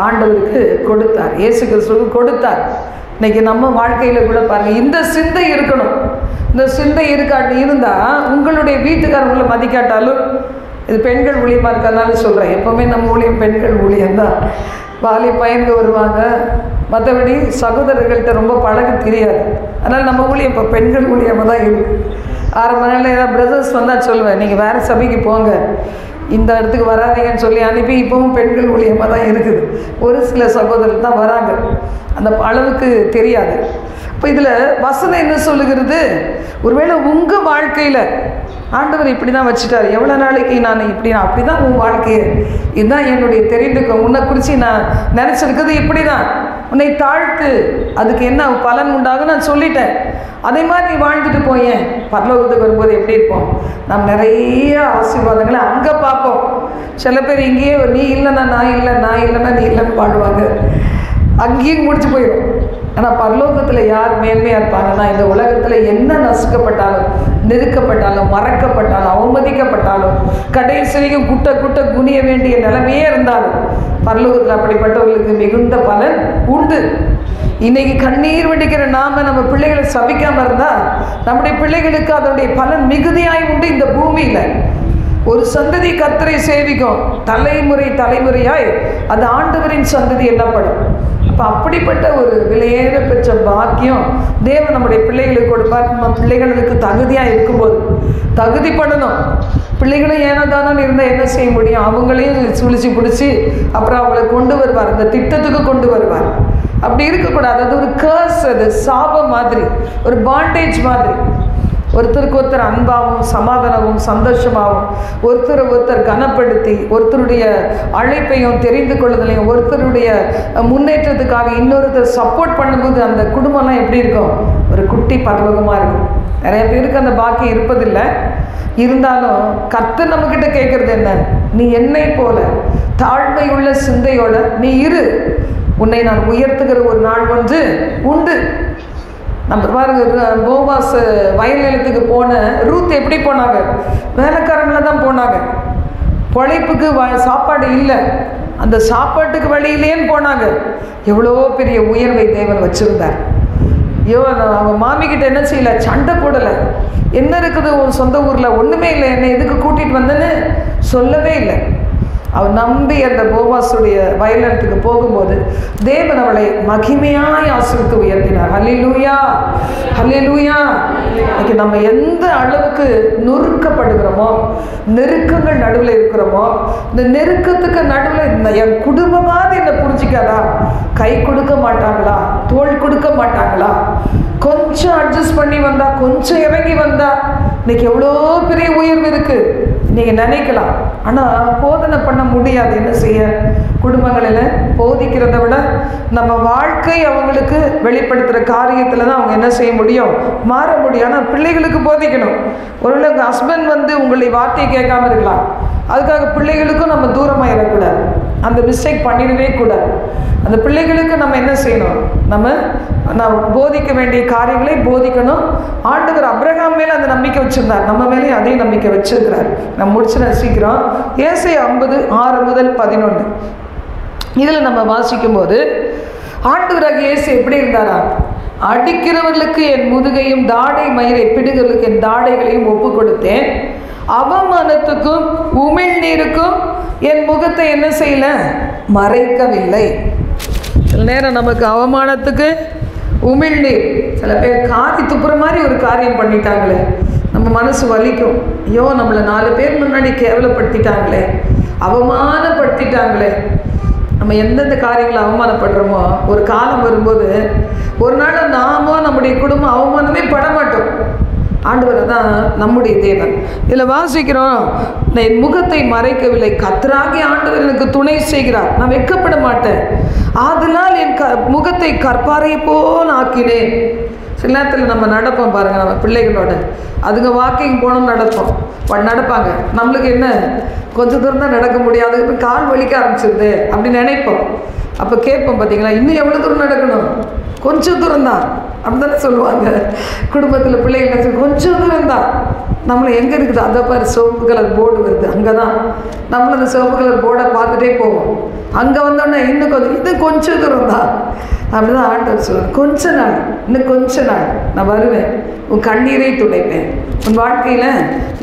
ஆண்டவருக்கு கொடுத்தார், இயேசு கிறிஸ்துவுக்கு கொடுத்தார். இன்னைக்கு நம்ம வாழ்க்கையில் கூட பாருங்கள், இந்த சிந்தை இருக்கணும். இந்த சிந்தை இருந்தால் உங்களுடைய வீட்டுக்காரர் உங்களை மதிக்காட்டாலும், இது பெண்கள் ஊழியமாக இருக்கிறதுனால சொல்கிறேன், எப்போவுமே நம்ம ஊழியம் பெண்கள் ஊழியம்தான். வாலி பையன்க வருவாங்க, மற்றபடி சகோதரர்கள்ட்ட ரொம்ப பழக தெரியாது. அதனால் நம்ம ஊழியம் இப்போ பெண்கள் ஊழியமாக தான் இருக்குது. ஆரம்ப நாளில் ஏதாவது பிரதர்ஸ் வந்தால் சொல்லுவேன், நீங்கள் வேறு சபைக்கு போங்க, இந்த இடத்துக்கு வராதீங்கன்னு சொல்லி அனுப்பி இப்போவும் பெண்கள் ஊழியமாக தான் இருக்குது. ஒரு சில சகோதரர் தான் வராங்க, அந்த அளவுக்கு தெரியாது. இப்போ இதில் வசனம் என்ன சொல்லுகிறது, ஒருவேளை உங்கள் வாழ்க்கையில் ஆண்டவர் இப்படி தான் வச்சுட்டார், எவ்வளோ நாளைக்கு நான் அப்படி தான் உன் வாழ்க்கையை, இதுதான் என்னுடைய தெரிந்துக்க, உன்னை குறித்து நான் நினச்சிருக்கிறது இப்படி தான், உன்னை தாழ்த்து, அதுக்கு என்ன பலன் உண்டாகும் நான் சொல்லிட்டேன், அதே மாதிரி நீ வாழ்ந்துட்டு போயேன், பரலோகத்துக்கு வரும்போது எப்படி இருப்போம், நாம் நிறைய ஆசீர்வாதங்களை அங்கே பார்ப்போம். சில பேர் இங்கேயே நீ இல்லைன்னா நான் இல்லை, நான் இல்லைன்னா நீ இல்லைன்னு வாழ்வாங்க, அங்கேயும் முடிச்சு போயிடும். ஆனால் பரலோகத்தில் யார் மேன்மையாக இருப்பாங்கன்னா, இந்த உலகத்தில் என்ன நசுக்கப்பட்டாலும், நெருக்கப்பட்டாலும், மறக்கப்பட்டாலும், அவமதிக்கப்பட்டாலும், கடைசி வரைக்கும் குட்ட குனிய வேண்டிய நிலைமையே இருந்தாலும் பரலோகத்தில் அப்படிப்பட்டவர்களுக்கு மிகுந்த பலன் உண்டு. இன்னைக்கு கண்ணீர் வடிக்கிற நம்ம பிள்ளைகளை சபிக்காமல் இருந்தால் நம்முடைய பிள்ளைகளுக்கு அதனுடைய பலன் மிகுதியாய் உண்டு. இந்த பூமியில் ஒரு சந்ததி கர்த்தரை சேவிக்கும், தலைமுறையாய் அது ஆண்டவரின் சந்ததி என்னப்படும். அப்போ அப்படிப்பட்ட ஒரு விலையேற பெற்ற பாக்கியம் தேவன் நம்முடைய பிள்ளைகளுக்கு கொடுப்பார். நம்ம பிள்ளைகளுக்கு தகுதியாக இருக்கும்போது தகுதிப்படணும். பிள்ளைகளும் ஏனதானு இருந்தால் என்ன செய்ய முடியும்? அவங்களையும் சுழிச்சு பிடிச்சி அப்புறம் அவங்களை கொண்டு வருவார், அந்த திட்டத்துக்கு கொண்டு வருவார். அப்படி இருக்கக்கூடாது. அது ஒரு கர்ஸ், அது சாபம் மாதிரி, ஒரு பாண்டேஜ் மாதிரி. ஒருத்தருக்கு ஒருத்தர் அன்பாகவும் சமாதானமும் சந்தோஷமாகவும் ஒருத்தர் கனப்படுத்தி ஒருத்தருடைய அழைப்பையும் தெரிந்து கொள்ளுதலையும் ஒருத்தருடைய முன்னேற்றத்துக்காக இன்னொருத்தர் சப்போர்ட் பண்ணும்போது அந்த குடும்பம்லாம் எப்படி இருக்கும்? ஒரு குட்டி பரலோகமாக இருக்கும். நிறைய பேருக்கு அந்த பாக்கியம் இருப்பதில்லை. இருந்தாலும் கர்த்தர் நம்மக்கிட்ட கேட்குறது என்ன? நீ என்னை போல தாழ்மை உள்ள சிந்தையோட நீ இரு, உன்னை நான் உயர்த்துகிற ஒரு நாள் ஒன்று உண்டு. நம்ம பாருங்க, போவாஸ் வயல் நிலத்துக்கு போன ரூத் எப்படி போனாங்க? வேலைக்காரங்கள தான் போனாங்க. பொழைப்புக்கு சாப்பாடு இல்லை, அந்த சாப்பாட்டுக்கு வழியிலேன்னு போனாங்க. எவ்வளோ பெரிய உயர்வை தேவன் வச்சுருந்தார். அவங்க மாமிக்கிட்ட என்ன செய்யலை? சண்டை போடலை. என்ன இருக்குது உன் சொந்த ஊரில்? ஒன்றுமே இல்லை, என்னை எதுக்கு கூட்டிகிட்டு வந்தேன்னு சொல்லவே இல்லை. அவர் நம்பி அந்த போவாசுடைய வயலத்துக்கு போகும்போது தேவன் அவளை மகிமையாய் ஆசீர்வதித்து உயர்த்தினார். ஹல்லேலூயா, ஹல்லேலூயா. இன்னைக்கு நம்ம எந்த அளவுக்கு நொறுக்கப்படுகிறோமோ, நெருக்கங்கள் நடுவில் இருக்கிறோமோ, இந்த நெருக்கத்துக்கு நடுவில் என் குடும்பமாவது என்னை புரிஞ்சிக்காதா? கை கொடுக்க மாட்டாங்களா? தோள் கொடுக்க மாட்டாங்களா? கொஞ்சம் அட்ஜஸ்ட் பண்ணி வந்தா, கொஞ்சம் இறங்கி வந்தா இன்னைக்கு எவ்வளோ பெரிய உயர்வு இருக்கு நீங்கள் நினைக்கலாம். ஆனால் போதனை பண்ண முடியாது. என்ன செய்ய? குடும்பங்களில் போதிக்கிறத விட நம்ம வாழ்க்கை அவங்களுக்கு வெளிப்படுத்துகிற காரியத்தில் தான் அவங்க என்ன செய்ய முடியும்? மாற முடியும். ஆனால் பிள்ளைகளுக்கு போதிக்கணும். ஒருவேளை உங்கள் ஹஸ்பண்ட் உங்களை வார்த்தையை கேட்காம இருக்கலாம், அதுக்காக பிள்ளைகளுக்கும் நம்ம தூரமாக இருக்கக்கூடாது. அந்த மிஸ்டேக் பண்ணிடவே கூடாது. அந்த பிள்ளைகளுக்கு நம்ம என்ன செய்யணும்? நம்ம போதிக்க வேண்டிய காரியங்களை போதிக்கணும். ஆண்டவர் அப்ரஹாம் மேலே அந்த நம்பிக்கை வச்சுருந்தார், நம்ம மேலேயும் அதே நம்பிக்கை வச்சுருக்கிறார். நம்ம முடிச்சு ரசிக்கிறோம். ஏசாயா 50:6-11 இதில் நம்ம வாசிக்கும் போது ஆண்டவராக இயேசு எப்படி இருந்தாரா? அடிக்கிறவர்களுக்கு என் முதுகையும் தாடை மயிரை பிடுகிறவர்களுக்கு என் தாடைகளையும் ஒப்பு கொடுத்தேன், அவமானத்துக்கும் உமிழ்நீருக்கும் என் முகத்தை என்ன செய்யல? மறைக்கவில்லை. சில நேரம் நமக்கு அவமானத்துக்கு உமிழ்நீர், சில பேர் காதி துப்புற மாதிரி ஒரு காரியம் பண்ணிட்டாங்களே, நம்ம மனசு வலிக்கும். ஐயோ, நம்மளை 4 பேர் முன்னாடி கேவலப்படுத்திட்டாங்களே, அவமானப்படுத்திட்டாங்களே. நம்ம எந்தெந்த காரியங்களை அவமானப்படுறோமோ ஒரு காலம் வரும்போது ஒரு நாள் நாமோ நம்முடைய குடும்பம் அவமானமே பட மாட்டோம். ஆண்டவர் தான் நம்முடைய தேவன். இதில் வாசிக்கிறோம், என் முகத்தை மறைக்கவில்லை, கர்த்தராகிய ஆண்டவர் எனக்கு துணை செய்கிறார், நான் வெட்கப்பட மாட்டேன், அதனால் என் முகத்தை கற்பாரை போல் ஆக்கினேன். சில நேரத்தில் நம்ம நடப்போம் பாருங்கள், நம்ம பிள்ளைகளோட அதுங்க வாக்கிங் போகணும்னு நடப்பாங்க. நம்மளுக்கு என்ன கொஞ்சம் தூரம் தான் நடக்க முடியாது, கால் வலிக்க ஆரம்பிச்சிருது அப்படின்னு நினைப்போம். அப்போ கேட்போம், பார்த்தீங்களா இன்னும் எவ்வளோ தூரம் நடக்கணும்? கொஞ்சம் தூரம் தான் அப்படி தானே சொல்லுவாங்க. குடும்பத்தில் பிள்ளைகள் கொஞ்சம் தூரம் தான். நம்மளை எங்கே இருக்குது? அதை பாரு, சிவப்பு கலர் போர்டு வருது, அங்கே தான். நம்மளும் அந்த சிவப்பு கலர் போர்டை பார்த்துட்டே போவோம். அங்கே வந்தோடனே இன்னும் கொஞ்சம் தூரம் தான். அப்படிதான் ஆண்டவர் சொல்லுவார், கொஞ்ச நாள், இன்னும் கொஞ்ச நாள் நான் வருவேன், உன் கண்ணீரை துடைப்பேன், உன் வாழ்க்கையில்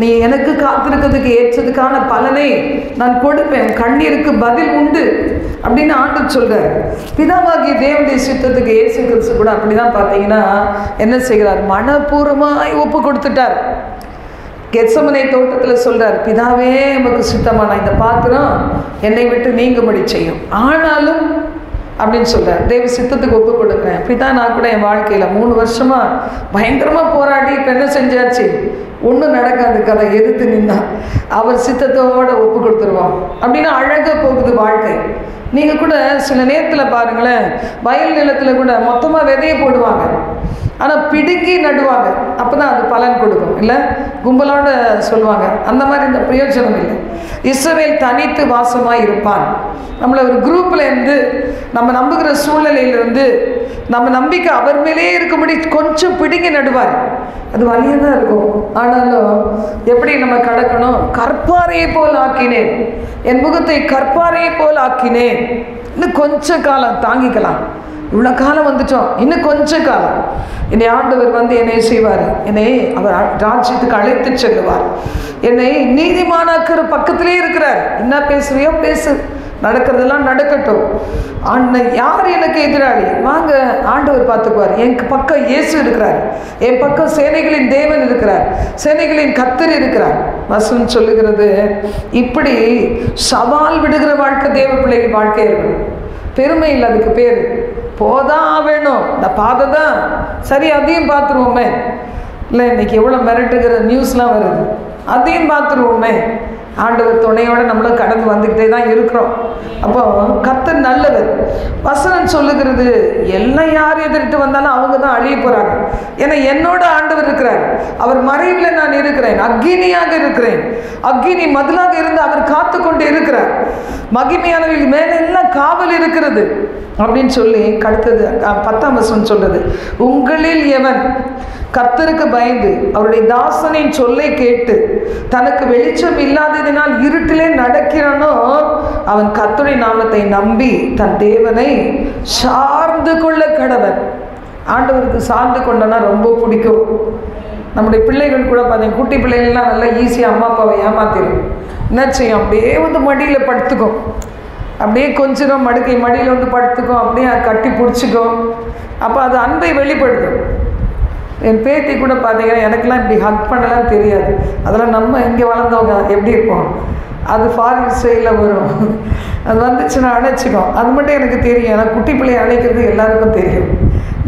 நீ எனக்கு காத்திருக்கிறதுக்கு ஏற்றதுக்கான பலனை நான் கொடுப்பேன், உன் கண்ணீருக்கு பதில் உண்டு அப்படின்னு ஆண்டவர் சொல்கிறார். பிதாவாகிய தேவனுடைய சித்தத்துக்கு இயேசு கிறிஸ்து கூட அப்படி தான் பார்த்தீங்கன்னா என்ன செய்கிறார்? மனப்பூர்வமாய் ஒப்பு கொடுத்துட்டார். கெத்சமனே தோட்டத்தில் சொல்கிறார், பிதாவே நமக்கு சித்தமான இந்த பாத்திரம் என்னை விட்டு நீங்கும்படி செய்யும், ஆனாலும் அப்படின்னு சொல்கிறார். தேவ சித்தத்துக்கு ஒப்பு கொடுக்குறேன். பிதா நான் கூட என் வாழ்க்கையில் 3 வருஷமாக பயங்கரமாக போராடி இப்போ என்ன செஞ்சாச்சு? ஒன்றும் நடக்காது, கதை எதிர்த்து நின்னா அவர் சித்தத்தோடு ஒப்பு கொடுத்துருவோம் அப்படின்னா அழகாக போகுது வாழ்க்கை. நீங்கள் கூட சில நேரத்தில் பாருங்களேன், வயல் நிலத்தில் கூட மொத்தமாக விதையை போடுவாங்க. ஆனால் பிடுங்கி நடுவாங்க, அப்போ தான் அது பலன் கொடுக்கும். இல்லை கும்பலோட சொல்லுவாங்க, அந்த மாதிரி இந்த பிரயோஜனம் இல்லை. இஸ்ரவேல் தனித்து வாசமாக இருப்பான். நம்மளை ஒரு குரூப்பில் இருந்து நம்ம நம்புகிற சூழ்நிலையிலிருந்து நம்ம நம்பிக்கை அவர் மேலேயே இருக்கும்படி கொஞ்சம் பிடுங்கி நடுவார். அது வலியாக தான் இருக்கும். ஆனாலும் எப்படி நம்ம கடக்கணும்? கற்பாறையை போல் ஆக்கினேன், என் முகத்தை கற்பாறையை போல் ஆக்கினேன். இன்னும் கொஞ்ச காலம் தாங்கிக்கலாம், இவ்வளோ காலம் வந்துட்டோம், இன்னும் கொஞ்ச காலம் என்னை ஆண்டவர் வந்து என்னை செய்வார், என்னை அவர் ராஜ்யத்துக்கு அழைத்து செல்லுவார், என்னை நீதிமானாக்கிற பக்கத்திலே இருக்கிறார். என்ன பேசுறியோ பேசு, நடக்கிறதெல்லாம் நடக்கட்டும். யார் எனக்கு எதிராளி? வாங்க, ஆண்டவர் பார்த்துக்குவார். என் பக்கம் இயேசு இருக்கிறார், என் பக்கம் சேனைகளின் தேவன் இருக்கிறார், சேனைகளின் கர்த்தர் இருக்கிறார். வசனம் சொல்லுகிறது, இப்படி சவால் விடுகிற வாழ்க்கை தேவ பிள்ளைகள் வாழ்க்கை இருக்கணும். பெருமை இல்லை, அதுக்கு பேர் போதான் வேணும். இந்த பாதை தான் சரி, அதையும் பார்த்துருவோமே. இல்லை இன்னைக்கு எவ்வளோ மிரட்டுகிற நியூஸ்லாம் வருது, அதையும் பார்த்துருவோமே. ஆண்டவர் துணையோடு நம்மளும் கடந்து வந்துக்கிட்டே தான் இருக்கிறோம். அப்போ கர்த்தர் நல்லவர். வசனம் சொல்லுகிறது, எல்லாம் யார் எதிர்த்து வந்தாலும் அவங்க தான் அழிய போகிறாங்க. ஏன்னா என்னோட ஆண்டவர் இருக்கிறார், அவர் மறைவில் நான் இருக்கிறேன், அக்கினியாக இருக்கிறேன், அக்கினி மதிலாக இருந்து அவர் காத்து கொண்டு இருக்கிறார், மகிமையானவர்கள் மேலே எல்லாம் காவல் இருக்கிறது அப்படின்னு சொல்லி அடுத்தது 10ஆம் வசனம் சொல்றது, உங்களில் எவன் கர்த்தருக்கு பயந்து அவருடைய தாசனின் சொல்லை கேட்டு தனக்கு வெளிச்சம் இல்லாததினால் இருட்டிலே நடக்கிறானோ அவன் கர்த்தருடைய நாமத்தை நம்பி தன் தேவனை சார்ந்து கொள்ள கடவன். ஆண்டவருக்கு சார்ந்து கொண்டனா ரொம்ப பிடிக்கும். நம்முடைய பிள்ளைகள் கூட பார்த்தீங்க, குட்டி பிள்ளைகள்லாம் நல்லா ஈஸியாக அம்மா அப்பாவை ஏமாத்திடும். என்ன செய்யும்? அப்படியே வந்து மடியில் படுத்துக்கும், அப்படியே கொஞ்சம் மடுக்கை மடியில் வந்து படுத்துக்கும், அப்படியே கட்டி பிடிச்சிக்கும். அப்போ அது அன்பை வெளிப்படுத்தும். என் பேத்தி கூட பார்த்தீங்கன்னா எனக்கெல்லாம் இப்படி ஹக் பண்ணலாம் தெரியாது. அதெல்லாம் நம்ம இங்கே வளர்ந்தவங்க எப்படி இருப்போம், அது ஃபாரின் ஸ்டைலில் வரும். அது வந்துச்சுன்னா அணைச்சிக்கும். அது மட்டும் எனக்கு தெரியும். எனக்கு குட்டி பிள்ளையை அணைக்கிறது எல்லாருக்கும் தெரியும்,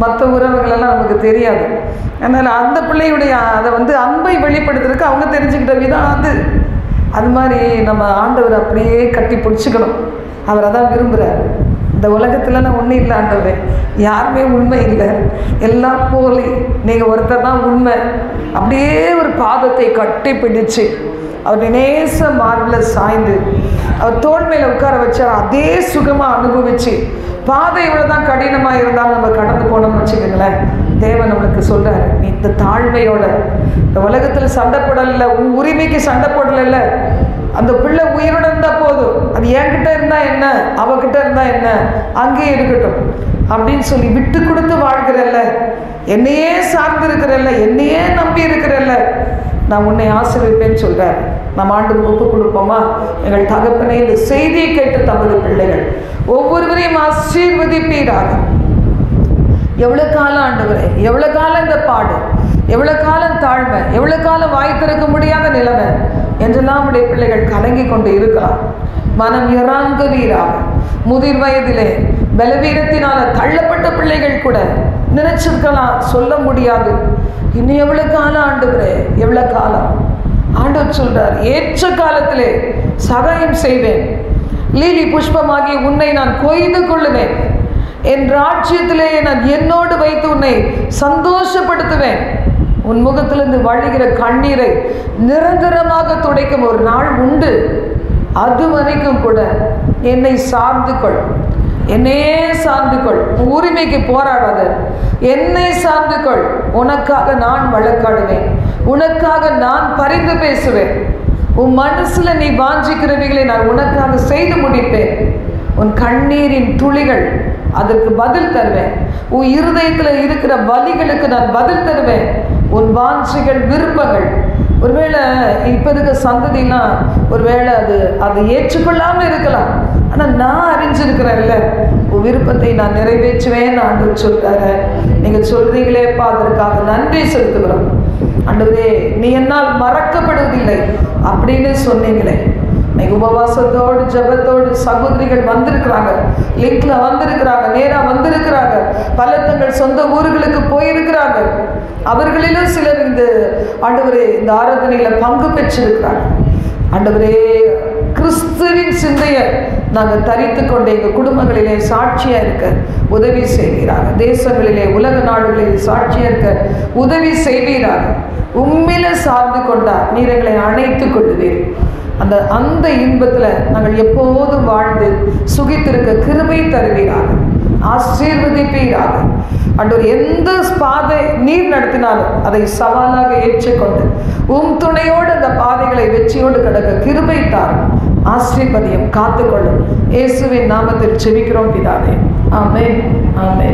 மற்ற உறவுகளெல்லாம் நமக்கு தெரியாது. அதனால் அந்த பிள்ளையுடைய அதை வந்து அன்பை வெளிப்படுத்துறதுக்கு அவங்க தெரிஞ்சுக்கிட்ட விதம் அது மாதிரி நம்ம ஆண்டவர் அப்படியே கட்டி பிடிச்சிக்கணும். அவர் அதான் விரும்புகிறார். இந்த உலகத்தில் நான் ஒன்றும் இல்லை ஆண்டவரே, யாருமே உண்மை இல்லை, எல்லாம் போலி, நீங்கள் ஒருத்தர் தான் உண்மை. அப்படியே ஒரு பாதத்தை கட்டி பிடிச்சு அவருடைய நேச மார்பில் சாய்ந்து அவர் தோள் மேலே உட்கார வச்சார். அதே சுகமாக அனுபவிச்சு பாதை இவ்வளோ தான் கடினமாக இருந்தாலும் நம்ம கடந்து போனோம்னு வச்சுக்கோங்களேன். தேவன் நம்மளுக்கு சொல்கிறார், நீ இந்த தாழ்மையோட இந்த உலகத்தில் சண்டை போடலை, உன் உரிமைக்கு சண்டை போடலைல்ல, அந்த பிள்ளை உயிரோட இருந்தால் போதும், அது என்கிட்ட இருந்தால் என்ன, அவகிட்ட இருந்தால் என்ன, அங்கேயே இருக்கட்டும் அப்படின்னு சொல்லி விட்டு கொடுத்து வாழ்கிறல்ல, என்னையே சார்ந்து இருக்கிறல்ல, என்னையே நம்பி இருக்கிறல்ல, நான் உன்னை ஆசீர்வதிப்பேன்னு சொல்கிறார். நம்ம ஆண்டுக்கு ஒப்பு கொடுப்போமா? எங்கள் தகப்பனே, இந்த செய்தியை கேட்டு தமது பிள்ளைகள் ஒவ்வொருவரையும் ஆசீர்வதிப்பீராக. எவ்வளோ காலம் ஆண்டவரே, எவ்வளோ காலம் இந்த பாடு, எவ்வளோ காலம் தாழ்மை, எவ்வளோ காலம் வாய் திறக்க முடியாத நிலைமை என்றெல்லாம் உடைய பிள்ளைகள் கலங்கி கொண்டு இருக்கலாம். மனம் இறங்குவீராக. முதிர் வயதிலே பலவீனத்தினால தள்ளப்பட்ட பிள்ளைகள் கூட நினைச்சிருக்கலாம், சொல்ல முடியாது, இன்னும் எவ்வளோ காலம் ஆண்டவரே, எவ்வளோ காலம். ஆண்டவர் சொல்றார், ஏற்ற காலத்திலே சகாயம் செய்வேன், லீலி புஷ்பமாகி உன்னை நான் கொய்து கொள்ளுவேன், என் ராஜ்யத்திலே நான் என்னோடு வைத்து உன்னை சந்தோஷப்படுத்துவேன், உன் முகத்திலிருந்து வழிகிற கண்ணீரை நிரந்தரமாக துடைக்கும் ஒரு நாள் உண்டு, அது வரைக்கும் கூட என்னை சார்ந்து கொள், என்னையே சார்ந்து கொள், உரிமைக்கு போராடாத, என்னை சார்ந்து கொள், உனக்காக நான் வழக்காடுவேன், உனக்காக நான் பரிந்து பேசுவேன், உன் மனசுல நீ வாஞ்சிக்கிறவைகளை நான் உனக்காக செய்து முடிப்பேன், உன் கண்ணீரின் துளிகள் அதற்கு பதில் தருவேன், உன் இருதயத்தில் இருக்கிற வலிகளுக்கு நான் பதில் தருவேன், உன் வாஞ்சிகள் விருப்பங்கள். ஒருவேளை இப்போ இருக்க சந்ததிலாம் ஒருவேளை அது ஏற்றுக்கொள்ளாமல் இருக்கலாம், ஆனால் நான் அறிஞ்சிருக்கிறேன்ல, உன் விருப்பத்தை நான் நிறைவேற்றுவேன் ஆண்டவர் சொல்கிறாரு. நீங்கள் சொல்கிறீங்களேப்பா, அதற்காக நன்றி செலுத்துகிறோம் ஆண்டவரே. நீ என்னால் மறக்கப்படுவதில்லை அப்படின்னு சொன்னீங்களே. இன்னைக்கு உபவாசத்தோடு ஜபத்தோடு சகோதரிகள் வந்திருக்கிறாங்க, லிங்க்ல வந்திருக்கிறாங்க, நேராக வந்திருக்கிறாங்க, பல தங்கள் சொந்த ஊர்களுக்கு போயிருக்கிறாங்க. அவர்களிலும் சிலர் இந்த ஆண்டவரே இந்த ஆராதனையில் பங்கு பெற்றிருக்கிறாங்க. ஆண்டவரே, கிறிஸ்துவின் சிந்தையை நாங்கள் தரித்து கொண்டு எங்கள் குடும்பங்களிலே சாட்சியாக இருக்க உதவி செய்வீராக. தேசங்களிலே உலக நாடுகளிலே சாட்சியாக இருக்க உதவி செய்வீராக. உம்மில சார்ந்து கொண்டார் நீர் எங்களை அணைத்துக் கொள்ளுவீர். அந்த இன்பத்தில் நாங்கள் எப்போதும் வாழ்ந்து சுகித்திருக்க கிருபை தருவீராக, ஆசீர்வதிப்பீராக. ஆண்டவர் எந்த பாதை நீர் நடத்தினாலும் அதை சவாலாக ஏற்றுக்கொண்டு துணையோடு அந்த பாதைகளை வெற்றியோடு கடக்க கிருபை தாரும், ஆசீர்வதியும், காத்துக்கொள்ளும். இயேசுவின் நாமத்தில் ஜெபிக்கிறோம் பிதாவே. ஆமென், ஆமென்.